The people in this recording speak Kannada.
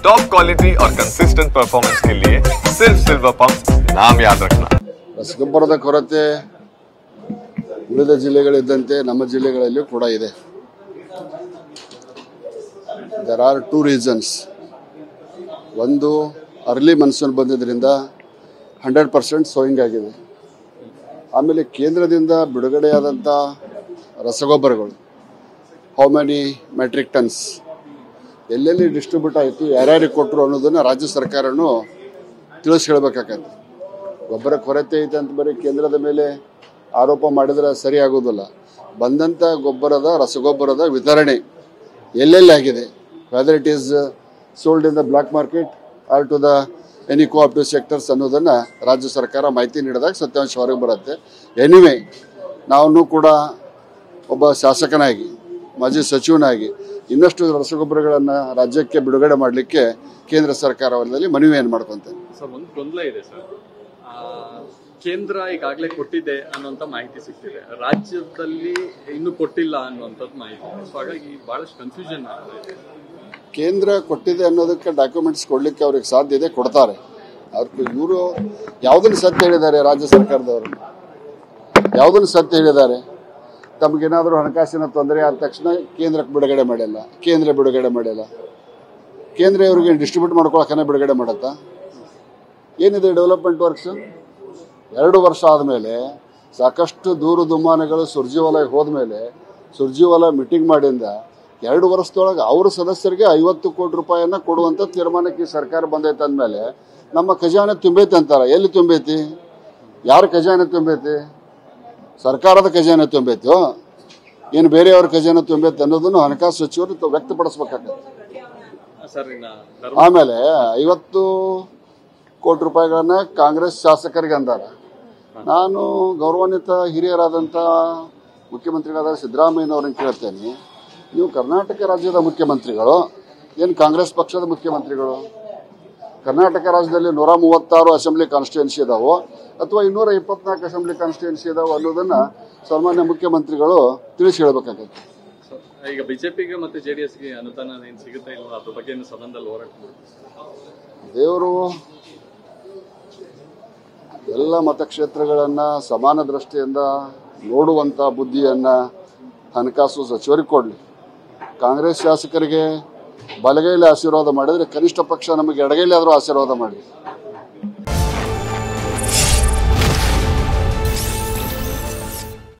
टॉप क्वालिटी और कंसिस्टेंट परफॉर्मेंस के लिए सिर्फ सिल्वर पंप नाम याद रखना। ರಸಗೊಬ್ಬರದ ಕೊರತೆ ಉಳಿದ ಜಿಲ್ಲೆಗಳಿದ್ದಂತೆ ನಮ್ಮ ಜಿಲ್ಲೆಗಳಲ್ಲೂ ಕೂಡ ಇದೆ. There are two reasons. ಒಂದು, ಅರ್ಲಿ ಮನ್ಸೂನ್ ಬಂದಿದ್ದರಿಂದ 100% ಸೋಯಿಂಗ್ ಆಗಿದೆ. ಆಮೇಲೆ ಕೇಂದ್ರದಿಂದ ಬಿಡುಗಡೆಯಾದಂಥ ರಸಗೊಬ್ಬರಗಳು ಹೌ ಮೆನಿ ಮೆಟ್ರಿಕ್ ಟನ್ಸ್ ಎಲ್ಲೆಲ್ಲಿ ಡಿಸ್ಟ್ರಿಬ್ಯೂಟ್ ಆಯಿತು, ಯಾರ್ಯಾರಿಗೆ ಕೊಟ್ಟರು ಅನ್ನೋದನ್ನು ರಾಜ್ಯ ಸರ್ಕಾರನೂ ತಿಳಿಸಿ ಹೇಳಬೇಕಾಗತ್ತೆ. ಗೊಬ್ಬರ ಕೊರತೆ ಐತೆ ಅಂತ ಬರೀ ಕೇಂದ್ರದ ಮೇಲೆ ಆರೋಪ ಮಾಡಿದ್ರೆ ಸರಿ ಆಗೋದಿಲ್ಲ. ಬಂದಂಥ ರಸಗೊಬ್ಬರದ ವಿತರಣೆ ಎಲ್ಲೆಲ್ಲಿ ಆಗಿದೆ, whether it is sold in the black market or to the any cooperative sectors ಅನ್ನೋದನ್ನು ರಾಜ್ಯ ಸರ್ಕಾರ ಮಾಹಿತಿ ನೀಡಿದಾಗ ಸತ್ಯಾಂಶ ಹೊರಗೆ ಬರುತ್ತೆ. ಎನಿವೆ, ನಾವು ಕೂಡ ಒಬ್ಬ ಶಾಸಕನಾಗಿ, ಮಾಜಿ ಸಚಿವನಾಗಿ ಇನ್ನಷ್ಟು ರಸಗೊಬ್ಬರಗಳನ್ನು ರಾಜ್ಯಕ್ಕೆ ಬಿಡುಗಡೆ ಮಾಡಲಿಕ್ಕೆ ಕೇಂದ್ರ ಸರ್ಕಾರದಲ್ಲಿ ಮನವಿಯನ್ನು ಮಾಡ್ಕೊಂತೇನೆ. ಸರ್, ಒಂದು ಗೊಂದಲ ಇದೆ ಸರ್. ಕೇಂದ್ರ ಈಗಾಗಲೇ ಕೊಟ್ಟಿದೆ ಅನ್ನುವಂಥ ಮಾಹಿತಿ ಸಿಗ್ತಿದೆ, ರಾಜ್ಯದಲ್ಲಿ ಇನ್ನೂ ಕೊಟ್ಟಿಲ್ಲ ಅನ್ನುವಂಥದ್ದು ಮಾಹಿತಿ. ಸೊ ಹಾಗಾಗಿ ಬಹಳಷ್ಟು ಕನ್ಫ್ಯೂಷನ್ ಆಗ್ತದೆ. ಕೇಂದ್ರ ಕೊಟ್ಟಿದೆ ಅನ್ನೋದಕ್ಕೆ ಡಾಕ್ಯುಮೆಂಟ್ಸ್ ಕೊಡಲಿಕ್ಕೆ ಅವ್ರಿಗೆ ಸಾಧ್ಯ ಇದೆ, ಕೊಡ್ತಾರೆ. ಇವರು ಯಾವುದನ್ನು ಸತ್ಯ ಹೇಳಿದ್ದಾರೆ? ರಾಜ್ಯ ಸರ್ಕಾರದವರು ಯಾವುದನ್ನು ಸತ್ಯ ಹೇಳಿದ್ದಾರೆ? ತಮಗೇನಾದರೂ ಹಣಕಾಸಿನ ತೊಂದರೆ ಆದ ತಕ್ಷಣ ಕೇಂದ್ರಕ್ಕೆ ಬಿಡುಗಡೆ ಮಾಡಿಲ್ಲ, ಕೇಂದ್ರ ಬಿಡುಗಡೆ ಮಾಡಿಲ್ಲ. ಕೇಂದ್ರ ಇವರಿಗೆ ಡಿಸ್ಟ್ರಿಬ್ಯೂಟ್ ಮಾಡ್ಕೊಳಕ್ಕನೇ ಬಿಡುಗಡೆ ಮಾಡತ್ತಾ? ಏನಿದೆ ಡೆವಲಪ್ಮೆಂಟ್ ವರ್ಕ್ಸ್? 2 ವರ್ಷ ಆದಮೇಲೆ ಸಾಕಷ್ಟು ದೂರು ದುಮ್ಮಾನಗಳು ಸುರ್ಜಿವಾಲಾಗೆ ಹೋದ್ಮೇಲೆ ಸುರ್ಜಿವಾಲಾ ಮೀಟಿಂಗ್ ಮಾಡಿಂದ 2 ವರ್ಷದೊಳಗೆ ಅವ್ರ ಸದಸ್ಯರಿಗೆ 50 ಕೋಟಿ ರೂಪಾಯಿಯನ್ನ ಕೊಡುವಂಥ ತೀರ್ಮಾನಕ್ಕೆ ಈ ಸರ್ಕಾರ ಬಂದೈತೆ ಅಂದಮೇಲೆ ನಮ್ಮ ಖಜಾನೆ ತುಂಬೈತೆ ಅಂತಾರ. ಎಲ್ಲಿ ತುಂಬೈತಿ? ಯಾರ ಖಜಾನೆ ತುಂಬೈತಿ? ಸರ್ಕಾರದ ಖಜಾನೆ ತುಂಬೈತೋ ಏನು ಬೇರೆಯವ್ರ ಖಜಾನೆ ತುಂಬೈತೆ ಅನ್ನೋದನ್ನು ಹಣಕಾಸು ಸಚಿವರು ವ್ಯಕ್ತಪಡಿಸ್ಬೇಕಾಗತ್ತೆ. ಆಮೇಲೆ 50 ಕೋಟಿ ರೂಪಾಯಿಗಳನ್ನ ಕಾಂಗ್ರೆಸ್ ಶಾಸಕರಿಗೆ ಅಂದಾರ. ನಾನು ಗೌರವಾನ್ವಿತ ಹಿರಿಯರಾದಂಥ ಮುಖ್ಯಮಂತ್ರಿಗಳಾದ ಸಿದ್ದರಾಮಯ್ಯನವ್ರನ್ನ ಕೇಳ್ತೇನೆ, ನೀವು ಕರ್ನಾಟಕ ರಾಜ್ಯದ ಮುಖ್ಯಮಂತ್ರಿಗಳು, ಏನು ಕಾಂಗ್ರೆಸ್ ಪಕ್ಷದ ಮುಖ್ಯಮಂತ್ರಿಗಳು? ಕರ್ನಾಟಕ ರಾಜ್ಯದಲ್ಲಿ 136 ಅಸೆಂಬ್ಲಿ ಕಾನ್ಸ್ಟಿಟ್ಯೂನ್ಸಿ ಇದಾವೋ ಅಥವಾ 224 ಅಸೆಂಬ್ಲಿ ಕಾನ್ಸ್ಟಿಟ್ಯೂನ್ಸಿ ಇದಾವೋ ಅನ್ನೋದನ್ನ ಸಾಮಾನ್ಯ ಮುಖ್ಯಮಂತ್ರಿಗಳು ತಿಳಿಸಿ ಹೇಳಬೇಕಾಗತ್ತೆ. ಈಗ ಬಿಜೆಪಿಗೆ ಮತ್ತು ಜೆಡಿಎಸ್ಗೆ ಅನುದಾನ ಏನು ಸಿಗುತ್ತೆ ಇಲ್ಲ ಅದ್ರ ಬಗ್ಗೆ ಸದನದಲ್ಲಿ ಹೋರಾಟ ದೇವರು ಎಲ್ಲ ಮತಕ್ಷೇತ್ರಗಳನ್ನು ಸಮಾನ ದೃಷ್ಟಿಯಿಂದ ನೋಡುವಂಥ ಬುದ್ಧಿಯನ್ನು ಹಣಕಾಸು ಸಚಿವರಿಗೆ ಕೊಡಲಿ. ಕಾಂಗ್ರೆಸ್ ಶಾಸಕರಿಗೆ ಬಲಗೈಲಿ ಆಶೀರ್ವಾದ ಮಾಡಿದರೆ ಕನಿಷ್ಠ ಪಕ್ಷ ನಮಗೆ ಎಡಗೈಲಿ ಆದರೂ ಆಶೀರ್ವಾದ ಮಾಡಲಿ.